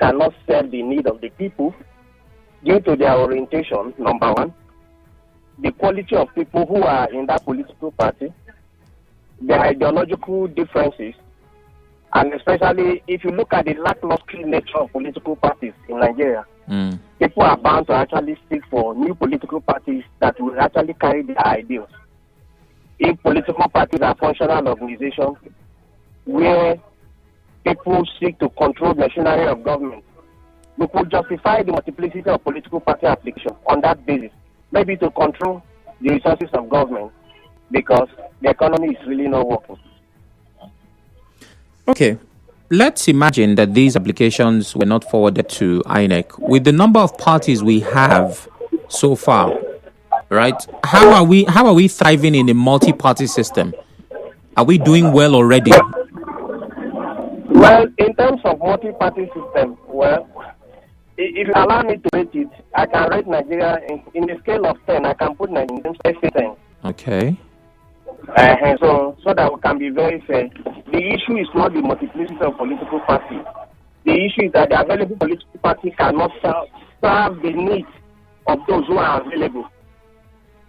cannot serve the need of the people due to their orientation, number one, the quality of people who are in that political party, their ideological differences, and especially if you look at the lackluster nature of political parties in Nigeria, people are bound to actually seek for new political parties that will actually carry their ideals. If political parties are functional organizations where people seek to control the machinery of government, we could justify the multiplicity of political party applications on that basis, maybe to control the resources of government because the economy is really not working. Okay, let's imagine that these applications were not forwarded to INEC. With the number of parties we have so far, right? How are we thriving in a multi-party system? Are we doing well already? Well, in terms of multi-party system, well, if you allow me to rate it, I can rate Nigeria in a scale of 10. I can put Nigeria in 10. Okay. So that we can be very fair. The issue is not the multiplicity of political parties. The issue is that the available political party cannot serve the needs of those who are available.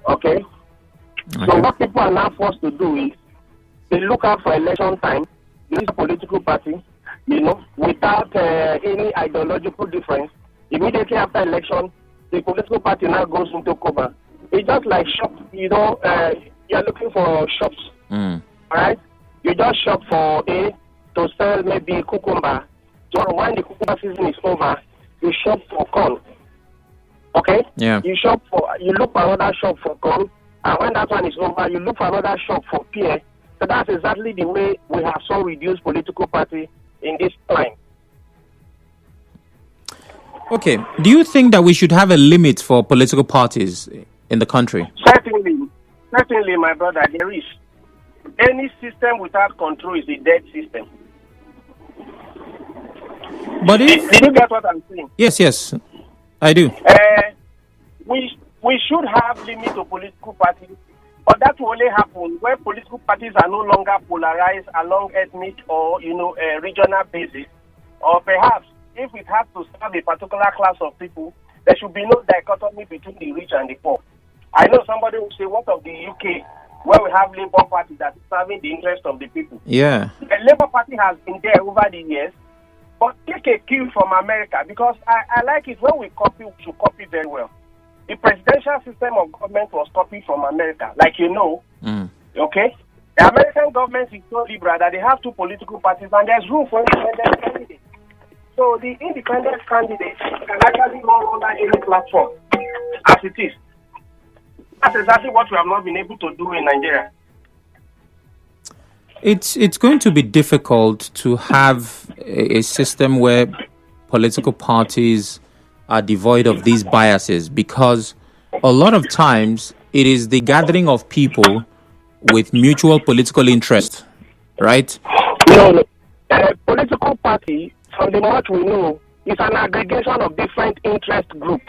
Okay? So what people are now forced to do is they look out for election time, there is a political party, without any ideological difference. Immediately after election, the political party now goes into cover. It's just like shop, you're looking for shops, all right? You just shop for to sell maybe cucumber. So when the cucumber season is over, you shop for corn, okay? Yeah. You look for another shop for corn, and when that one is over, you look for another shop for pear. So that's exactly the way we have so reduced political party in this time. Okay. Do you think that we should have a limit for political parties in the country? Certainly, my brother, there is. Any system without control is a dead system. But Did you get what I'm saying? Yes, I do. We should have limit to political parties, but that will only happen when political parties are no longer polarized along ethnic or regional basis, or perhaps if it has to serve a particular class of people, there should be no dichotomy between the rich and the poor. I know somebody will say, what of the UK, where we have Labour Party that is serving the interest of the people? Yeah. The Labour Party has been there over the years, but take a cue from America, because I like it when we copy, we should copy very well. The presidential system of government was copied from America, like okay? The American government is so liberal that they have two political parties and there's room for independent candidates. So the independent candidate can actually run under any platform as it is. That's exactly what we have not been able to do in Nigeria. It's going to be difficult to have a system where political parties are devoid of these biases, because a lot of times it is the gathering of people with mutual political interest, right? No. A political party, from the much we know, is an aggregation of different interest groups.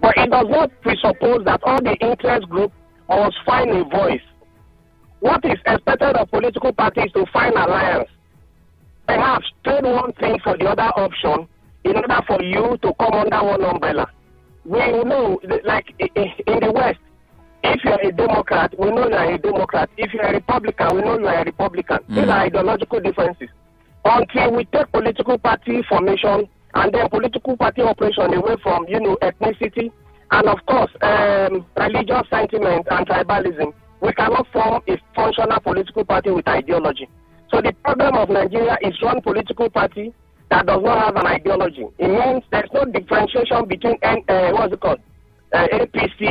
But it does not presuppose that all the interest groups must find a voice. What is expected of political parties to find alliance? Perhaps trade one thing for the other option in order for you to come under one umbrella. We know, like in the West, if you're a Democrat, we know you're a Democrat. If you're a Republican, we know you're a Republican. These are ideological differences. Until we take political party formation and then political party operation away from, ethnicity and, of course, religious sentiment and tribalism, we cannot form a functional political party with ideology. So the problem of Nigeria is one political party that does not have an ideology. It means there's no differentiation between APC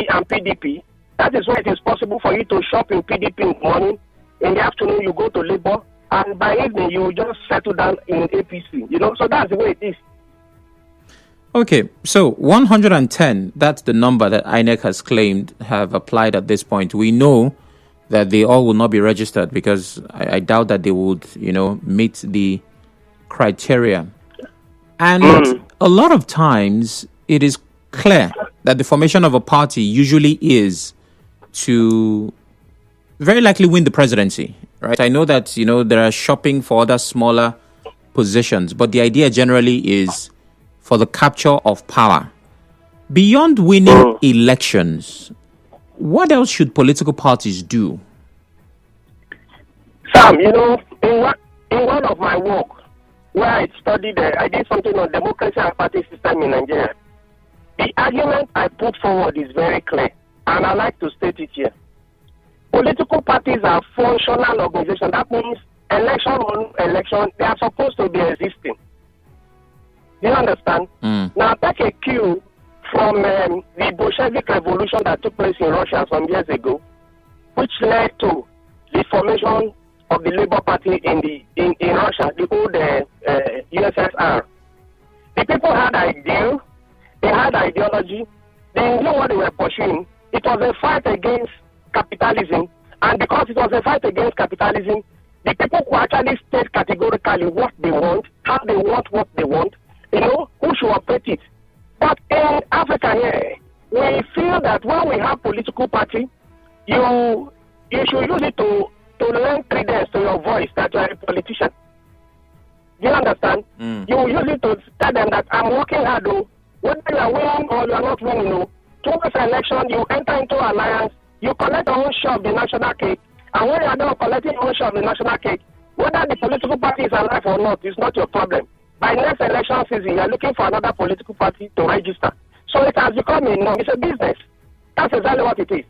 and PDP. That is why it is possible for you to shop in PDP in the morning, in the afternoon you go to Labour, and by evening you just settle down in APC. So that's the way it is. Okay, so 110, that's the number that INEC has claimed have applied at this point. We know that they all will not be registered because I doubt that they would, meet the criteria. And a lot of times it is clear that the formation of a party usually is to very likely win the presidency, right? I know that, there are shopping for other smaller positions, but the idea generally is for the capture of power. Beyond winning elections, what else should political parties do? Sam, in one of my work where I studied, I did something on democracy and party system in Nigeria. The argument I put forward is very clear, and I like to state it here. Political parties are functional organizations. That means election on election, they are supposed to be existing. Do you understand? Now, take a cue from the Bolshevik Revolution that took place in Russia some years ago, which led to the formation of the Labour Party in Russia, the old USSR. The people had ideal, they had ideology, they knew what they were pursuing. It was a fight against capitalism, and because it was a fight against capitalism, the people who actually state categorically what they want, how they want what they want, who should operate it. But in Africa here, we feel that when we have political party, you should use it to lend credence to your voice that you are a politician. Do you understand? You use it to tell them that I'm working hard, though. Whether you are winning or you are not winning, towards election, you enter into alliance, you collect your own share of the national cake, and when you are done collecting your own share of the national cake, whether the political party is alive or not is not your problem. By next election season, you are looking for another political party to register. So it has become a norm. It's a business. That's exactly what it is.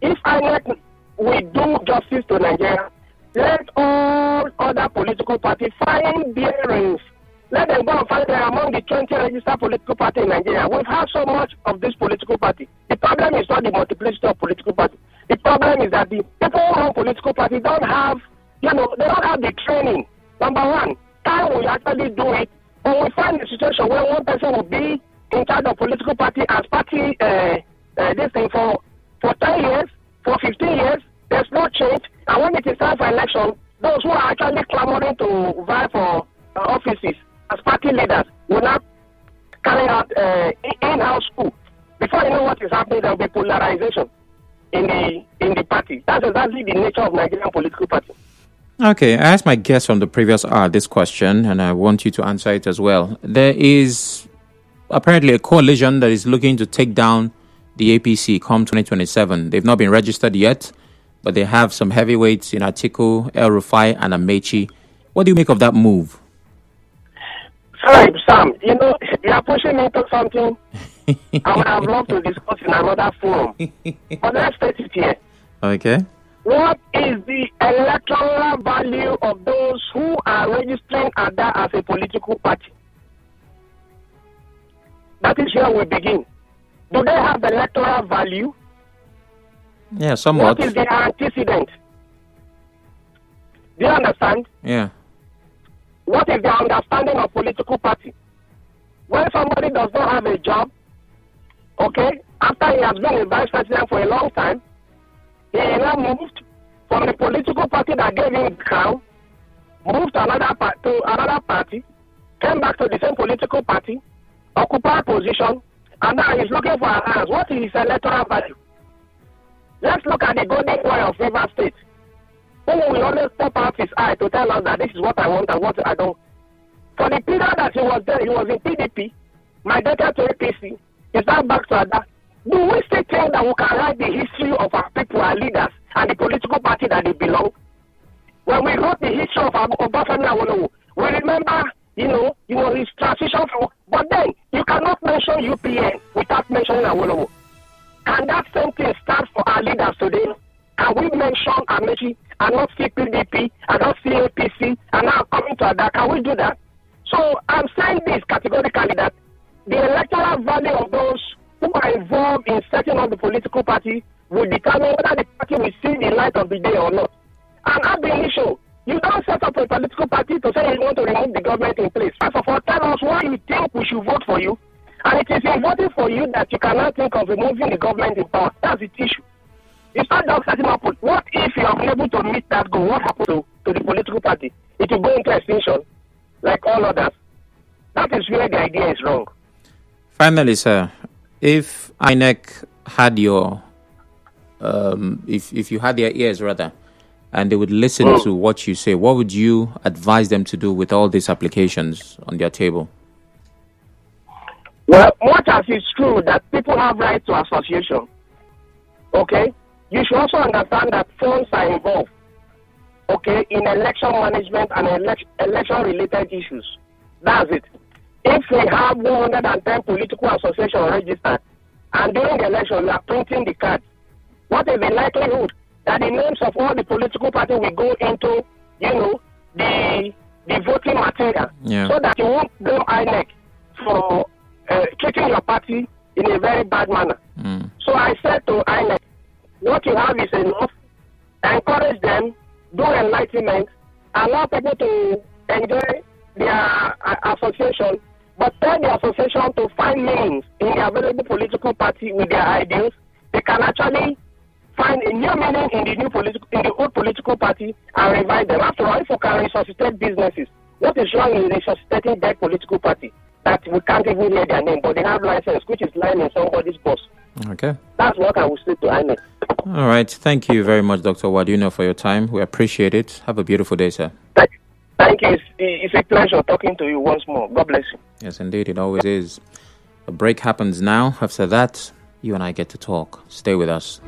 If INEC will do justice to Nigeria, let all other political parties find bearings. Let them go and find them among the 20 registered political parties in Nigeria. We've had so much of this political party. The problem is not the multiplicity of political parties. The problem is that the people who run political parties don't have, they don't have the training. Number one, time we actually do it, when we find a situation where one person will be in charge of political party as party this thing for 10 years, for 15 years, there's no change. And when it is time for election, those who are actually clamoring to vie for offices as party leaders will not carry out in-house school. Before you know what is happening, there will be polarization in the party. That's exactly the nature of Nigerian political party. Okay, I asked my guest from the previous hour this question, and I want you to answer it as well. There is apparently a coalition that is looking to take down the APC come 2027. They've not been registered yet, but they have some heavyweights in Atiku, El Rufai, and Amechi. What do you make of that move? Sorry, Sam, you are pushing me into something I would have loved to discuss in another forum. But let's state it here. Okay. What is the electoral value of those who are registering ADA as a political party? That is where we begin. Do they have electoral value? Yeah, somewhat. What is the antecedent? Do you understand? Yeah. What is the understanding of political party? When somebody does not have a job, okay, after he has been a vice president for a long time, he now moved from the political party that gave him the crown, moved to another party, came back to the same political party, occupied position, and now he's looking for an alliance. What is his electoral value? Let's look at the golden boy of River State, who will always pop out his eye to tell us that this is what I want and what I don't. For the period that he was there, he was in PDP, migrated to APC, he's now back to ADA. Do we still think that we can write the history of our people, our leaders, and the political party that they belong? When we wrote the history of Obafemi Awolowo, we remember, his transition from, but then you cannot mention UPN without mentioning Awolowo. Can that same thing start for our leaders today? Can we mention Amechi and not see PDP and not see APC and now coming to ADA? Can we do that? So I'm saying this categorically that the electoral value of those who are involved in setting up the political party will determine whether the party will see the light of the day or not. And at the issue, you don't set up a political party to say you want to remove the government in place. First of all, tell us why you think we should vote for you. And it is in voting for you that you cannot think of removing the government in power. That's the issue. It's not just setting up. What if you are unable to meet that goal? What happens to the political party? It will go into extinction like all others. That is where the idea is wrong. Finally, sir, if INEC had your, if you had their ears rather, and they would listen to what you say, what would you advise them to do with all these applications on their table? Well, much as it's true that people have right to association, okay, you should also understand that funds are involved, okay, in election management and election-related issues. That's it. If we have 110 political associations registered, and during the election we are printing the cards, what is the likelihood that the names of all the political parties will go into, the voting material, so that you won't blame INEC for treating your party in a very bad manner. So I said to INEC, what you have is enough. Encourage them, do enlightenment, allow people to enjoy their association, but tell the association to find means in the available political party with their ideals. They can actually find a new meaning in the old political party and revive them. After all, if we can resuscitate businesses, what is wrong in resuscitating that political party that we can't even hear their name, but they have license which is lying in somebody's boss? Okay. That's what I will say to INEC. All right. Thank you very much, Dr. Uwadiunor, for your time. We appreciate it. Have a beautiful day, sir. Thank you. It's a pleasure talking to you once more. God bless you. Yes, indeed. It always is. A break happens now. After that, you and I get to talk. Stay with us.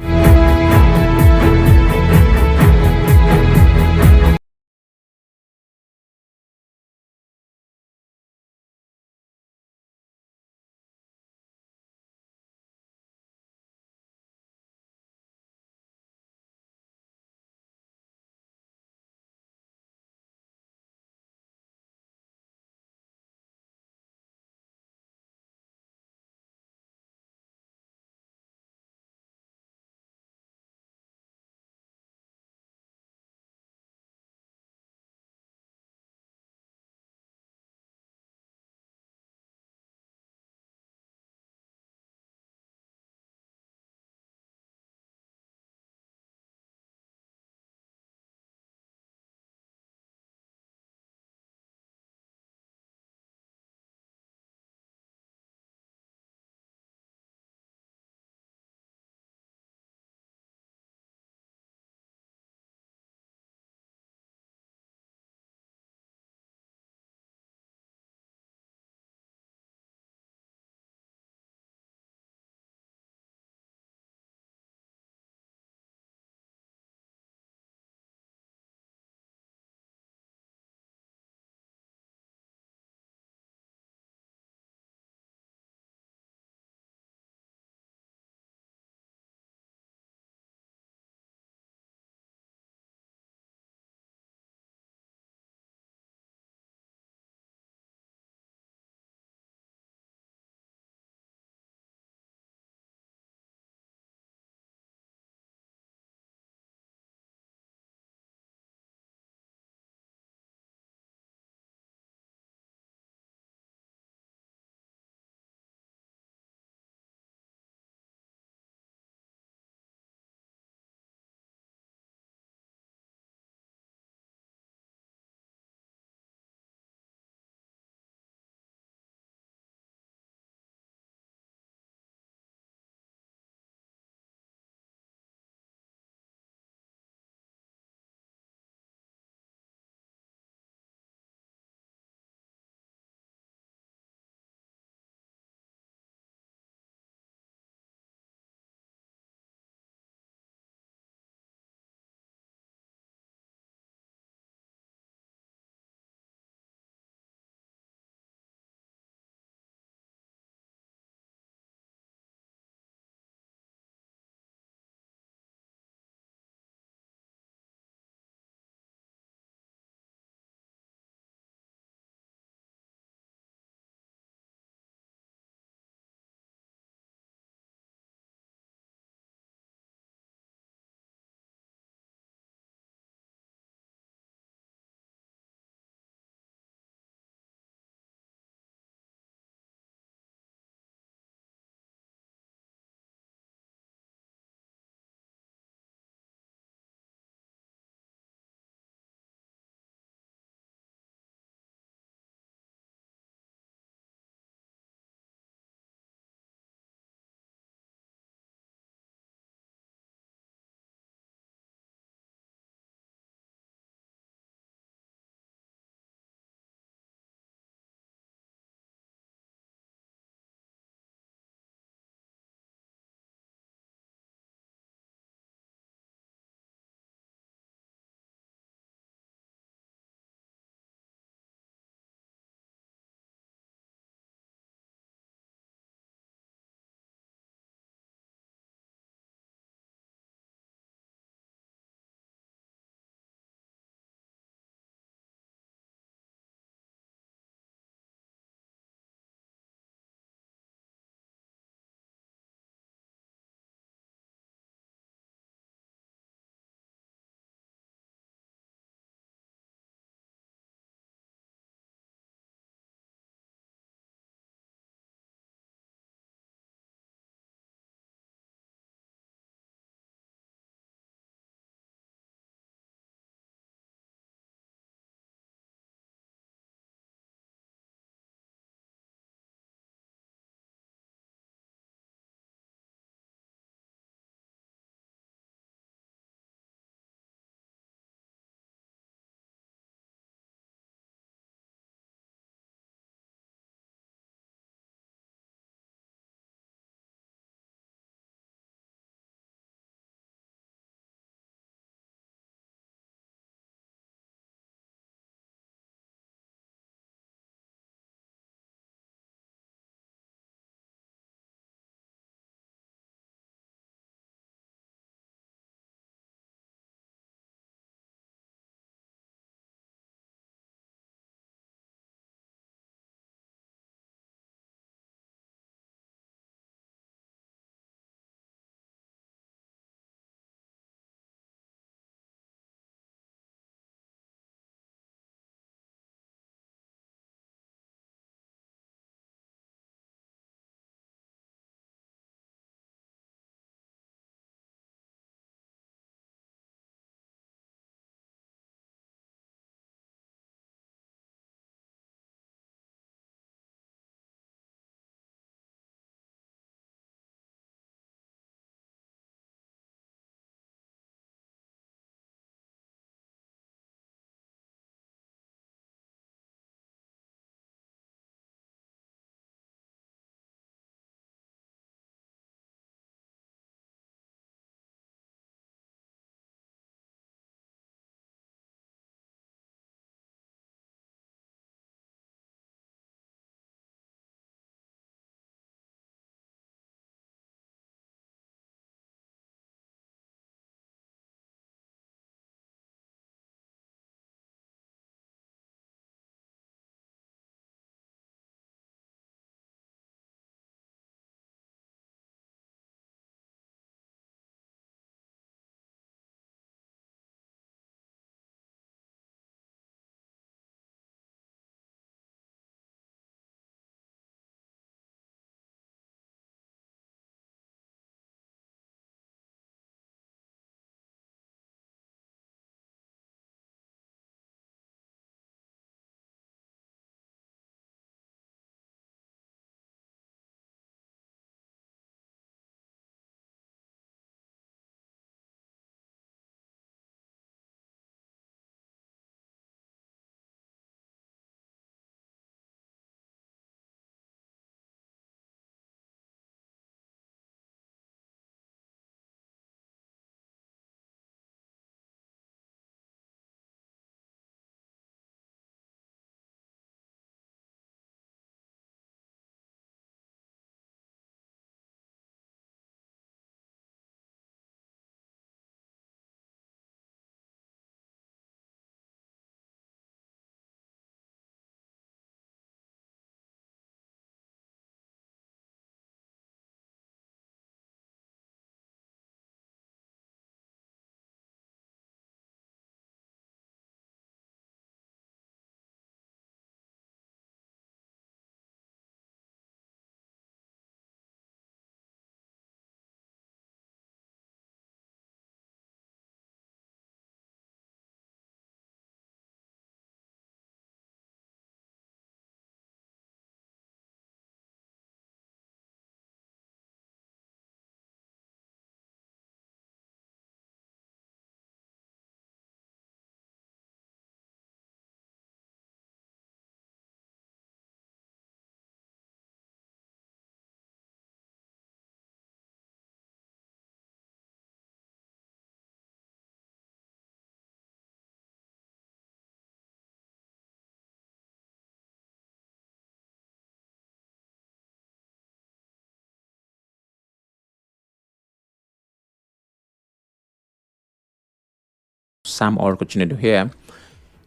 Sam or Kuchinedu here.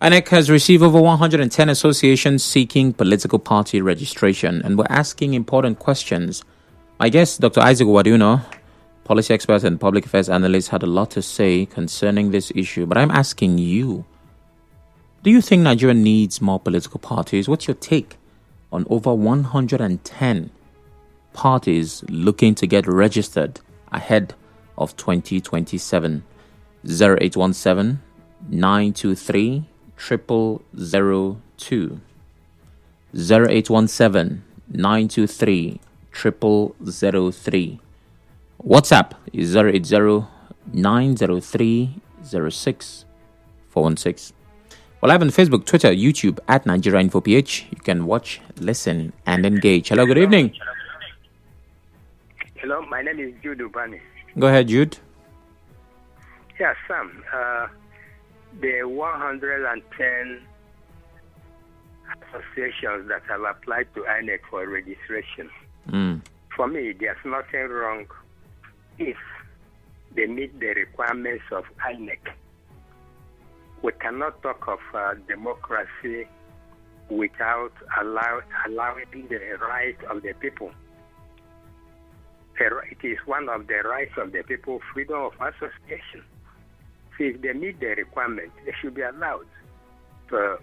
INEC has received over 110 associations seeking political party registration, and we're asking important questions. My guest, Dr. Isaac Uwadiunor, policy expert and public affairs analyst, had a lot to say concerning this issue, but I'm asking you, do you think Nigeria needs more political parties? What's your take on over 110 parties looking to get registered ahead of 2027? 0817 923 0002. 0817 923 0003. WhatsApp is 080 903 06416. We're live on Facebook, Twitter, YouTube at Nigeria Info PH. You can watch, listen, and engage. Hello, good evening. Hello, my name is Jude Ubani. Go ahead, Jude. Yeah, Sam. The 110 associations that have applied to INEC for registration. For me, there's nothing wrong if they meet the requirements of INEC. We cannot talk of democracy without allowing the right of the people. It is one of the rights of the people, freedom of association. So if they meet the requirement, they should be allowed to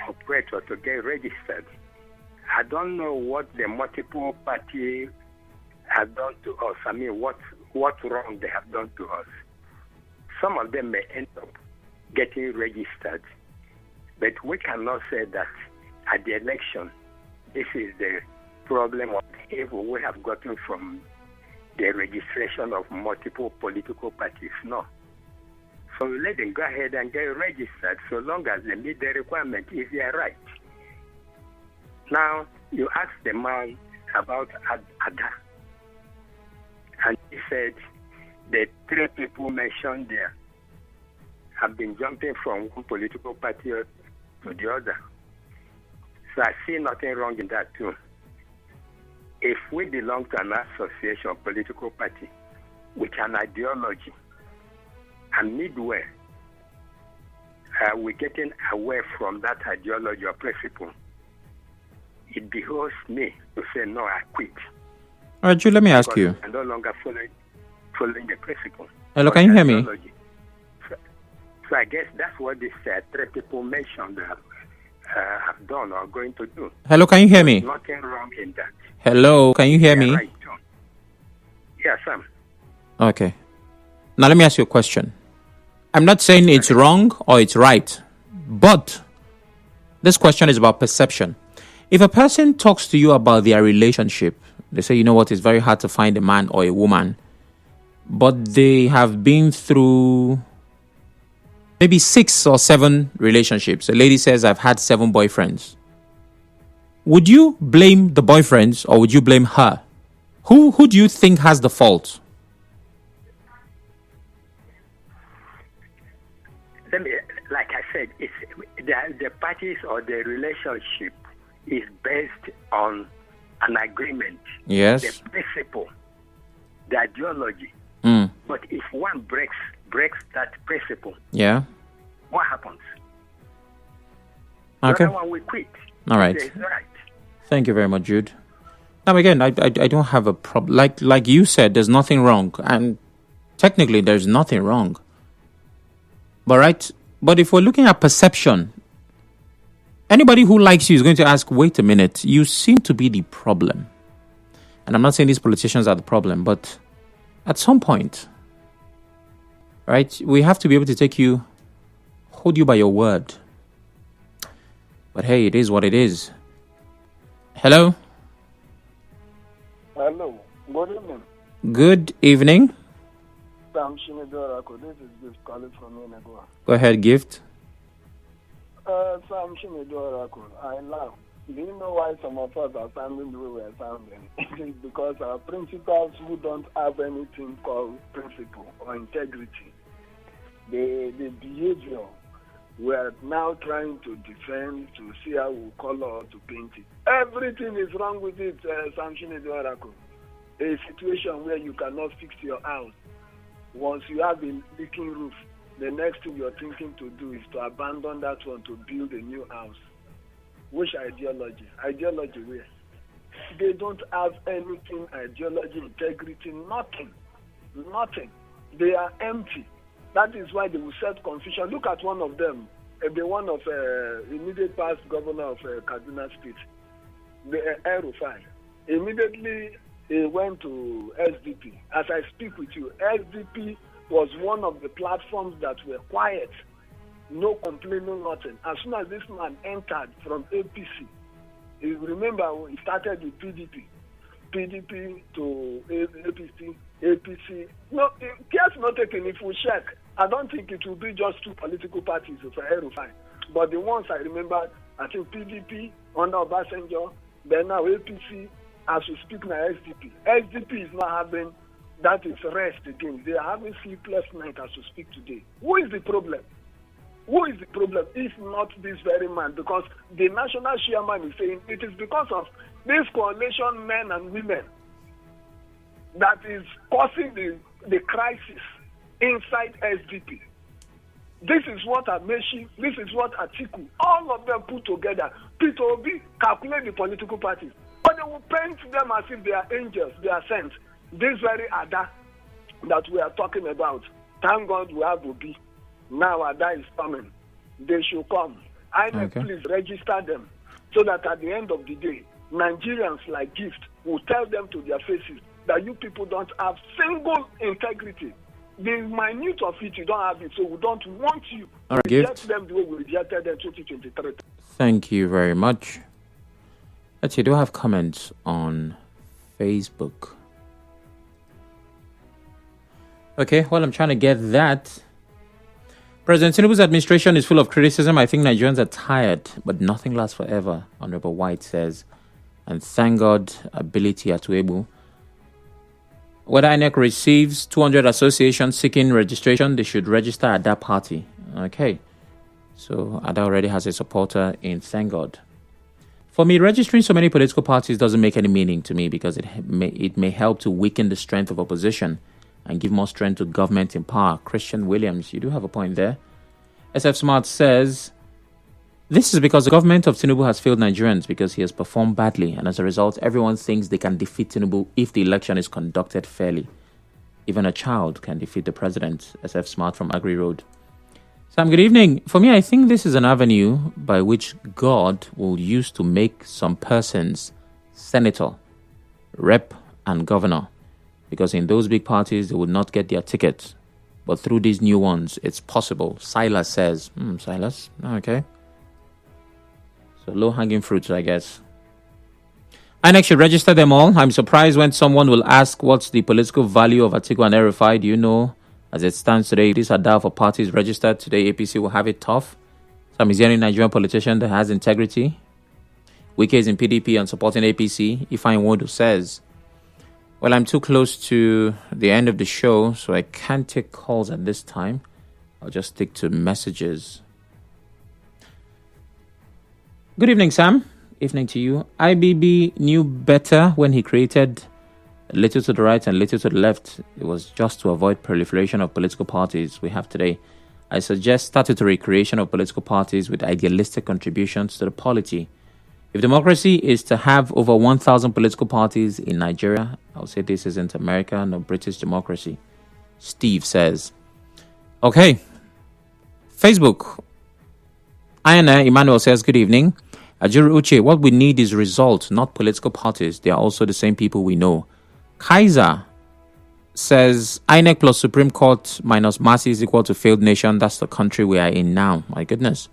operate or to get registered. I don't know what the multiple party have done to us. I mean, what wrong they have done to us. Some of them may end up getting registered, but we cannot say that at the election, this is the problem or the evil we have gotten from the registration of multiple political parties. No. So let them go ahead and get registered so long as they meet the requirement if they are right. Now, you ask the man about Ada, and he said the three people mentioned there have been jumping from one political party to the other. So I see nothing wrong in that too. If we belong to an association, political party, with an ideology, and midway, we're getting away from that ideology or principle, it behoves me to say, no, I quit. All right, Jude, let me ask you. I'm no longer following the principle. Hello, can you hear me? So I guess that's what these three people mentioned have done or going to do. Hello, can you hear me? There's nothing wrong in that. Hello, can you hear me? Right. Yes, Sam. Okay. Now let me ask you a question. I'm not saying it's wrong or it's right, but this question is about perception. If a person talks to you about their relationship, they say, you know what, it's very hard to find a man or a woman, but they have been through maybe 6 or 7 relationships. A lady says, I've had 7 boyfriends. Would you blame the boyfriends or would you blame her? Who do you think has the fault? Like I said, it's the parties or the relationship is based on an agreement. Yes. The principle, the ideology. But if one breaks that principle, yeah, what happens? Okay. The other one will quit. All right. Right. Thank you very much, Jude. Now again, I don't have a problem. Like you said, there's nothing wrong, and technically there's nothing wrong. But if we're looking at perception, anybody who likes you is going to ask, wait a minute, you seem to be the problem. And I'm not saying these politicians are the problem, but at some point, right, we have to be able to hold you by your word. But hey, it is what it is. Hello? Hello. Good evening. Good evening. Sam Shimedorako. This is Gift calling from INEC. Go ahead, Gift. Sam Shimedorako. I laugh. Do you know why some of us are sounding the way we are sounding? It is because our principals who don't have anything called principle or integrity, the behavior we are now trying to defend, to see how we color or to paint it. Everything is wrong with it, Sam Shimedorako. A situation where you cannot fix your house. Once you have a leaking roof, the next thing you're thinking to do is to abandon that one to build a new house. Which ideology? Ideology where? They don't have anything, ideology, integrity, nothing. They are empty. That is why they will set confusion. Look at one of them, the one of immediate past governor of Kaduna State, the Erufai. Immediately he went to SDP. As I speak with you, SDP was one of the platforms that were quiet, no complaining, nothing. As soon as this man entered from APC, you remember he started with PDP to APC. No, care's not taken. If we check, I don't think it will be just two political parties for Erufai. But the ones I remember, I think PDP under Obasanjo, then now APC, as we speak now SDP. SDP is not having, that is rest again. They are having sleepless night as we speak today. Who is the problem? If not this very man? Because the national chairman is saying it is because of this coalition men and women that is causing the crisis inside SDP. This is what Amechi, this is what Atiku, all of them put together. Peter Obi calculate the political parties. But they will paint them as if they are angels, they are sent. This very Ada that we are talking about, thank God we have Obi. Now Ada is coming. They should come. INEC, please register them so that at the end of the day, Nigerians like Gift will tell them to their faces that you people don't have single integrity. The minute of it, you don't have it, so we don't want you to reject them the way we rejected them in 2023. Thank you very much. Let's see, do I have comments on Facebook? Okay, well, I'm trying to get that. President Tinubu's administration is full of criticism. I think Nigerians are tired, but nothing lasts forever, Honorable White says. And thank God, ability Atuebu. Whether INEC receives 200 associations seeking registration, they should register at that party. Okay. So Ada already has a supporter in Thank God. For me, registering so many political parties doesn't make any meaning to me because it may help to weaken the strength of opposition and give more strength to government in power. Christian Williams, you do have a point there. SF Smart says, this is because the government of Tinubu has failed Nigerians because he has performed badly, and as a result, everyone thinks they can defeat Tinubu if the election is conducted fairly. Even a child can defeat the president. SF Smart from Agri Road. Sam, good evening. For me, I think this is an avenue by which God will use to make some persons senator, rep, and governor. Because in those big parties, they would not get their tickets. But through these new ones, it's possible. Silas says. Silas? Okay. So low-hanging fruits, I guess. INEC should register them all. I'm surprised when someone will ask what's the political value of Atiku and Erufai. Do you know, as it stands today, these are down for parties registered. Today, APC will have it tough. Some is the only Nigerian politician that has integrity. Wike is in PDP and supporting APC. Ifeanyi Nwodo says, well, I'm too close to the end of the show, so I can't take calls at this time. I'll just stick to messages. Good evening, Sam. Evening to you. IBB knew better when he created a little to the right and little to the left. It was just to avoid proliferation of political parties we have today. I suggest statutory creation of political parties with idealistic contributions to the polity. If democracy is to have over 1,000 political parties in Nigeria, I'll say this isn't America, no British democracy. Steve says. Okay. Facebook. Ayana Emmanuel says, good evening. Ajuru Uche, what we need is results, not political parties. They are also the same people we know. Kaiser says, INEC plus Supreme Court minus Mercy is equal to failed nation. That's the country we are in now. My goodness.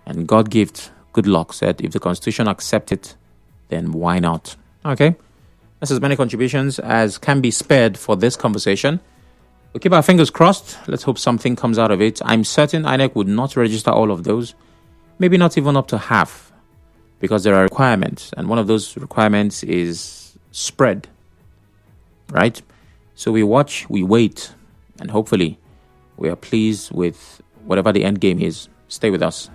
And God gift. Good luck, said. If the Constitution accepts it, then why not? Okay. That's as many contributions as can be spared for this conversation. We'll keep our fingers crossed. Let's hope something comes out of it. I'm certain INEC would not register all of those. Maybe not even up to half. Because there are requirements. And one of those requirements is spread. Right? So we watch, we wait. And hopefully, we are pleased with whatever the end game is. Stay with us.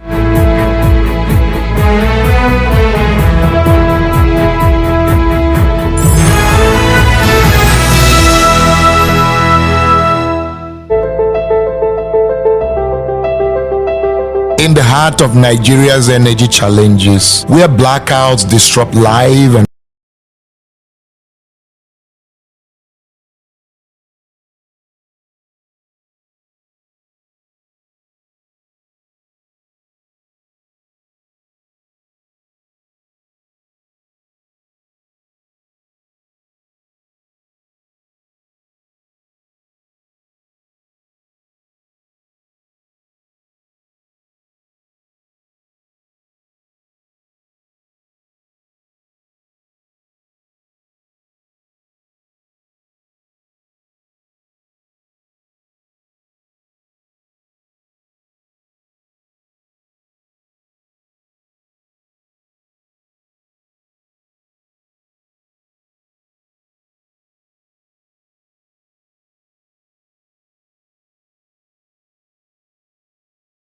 the heart of Nigeria's energy challenges, where blackouts disrupt life and